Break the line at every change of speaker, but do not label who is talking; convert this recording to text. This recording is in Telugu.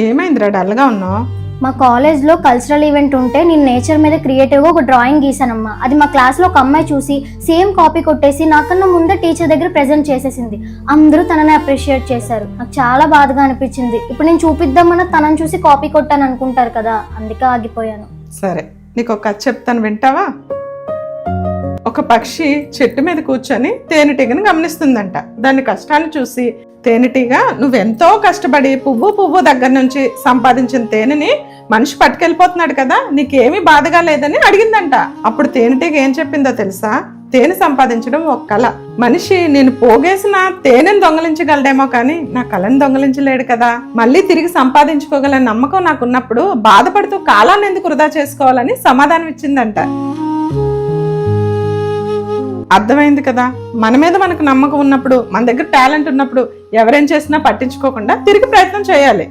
ఏమైందిరా డల్గా ఉన్నావు?
మా కాలేజ్లో కల్చరల్ ఈవెంట్ ఉంటే నేను నేచర్ మీద క్రియేటివ్గా ఒక డ్రాయింగ్ గీసానమ్మా. అది మా క్లాస్లో ఒక అమ్మాయి చూసి సేమ్ కాపీ కొట్టేసి నాకన్నా ముందే టీచర్ దగ్గర ప్రెజెంట్ చేసేసింది. అందరూ తనని అప్రిషియేట్ చేశారు. నాకు చాలా బాధగా అనిపించింది. ఇప్పుడు నేను చూపిద్దామన్నా తనని చూసి కాపీ కొట్టాను అనుకుంటారు కదా, అందుకే ఆగిపోయాను.
సరే, నీకు ఒక కథ చెప్తాను, వింటావా? ఒక పక్షి చెట్టు మీద కూర్చొని తేనెటీగను గమనిస్తుందంట. దాని కష్టాన్ని చూసి తేనెటీగ, నువ్వెంతో కష్టపడి పువ్వు దగ్గర నుంచి సంపాదించిన తేనెని మనిషి పట్టుకెళ్ళిపోతున్నాడు కదా, నీకేమీ బాధగా లేదని అడిగిందంట. అప్పుడు తేనెటీగ ఏం చెప్పిందో తెలుసా? తేనె సంపాదించడం ఒక కళ. మనిషి నేను పోగేసిన తేనెను దొంగలించగలడేమో కానీ నా కళను దొంగలించలేడు కదా. మళ్ళీ తిరిగి సంపాదించుకోగల నమ్మకం నాకున్నప్పుడు బాధపడుతూ కాలాన్ని ఎందుకు వృధా చేసుకోవాలని సమాధానం ఇచ్చిందంట. అర్థమైంది కదా? మన మీద మనకు నమ్మకం ఉన్నప్పుడు, మన దగ్గర టాలెంట్ ఉన్నప్పుడు ఎవరేం చేసినా పట్టించుకోకుండా తిరిగి ప్రయత్నం చేయాలి.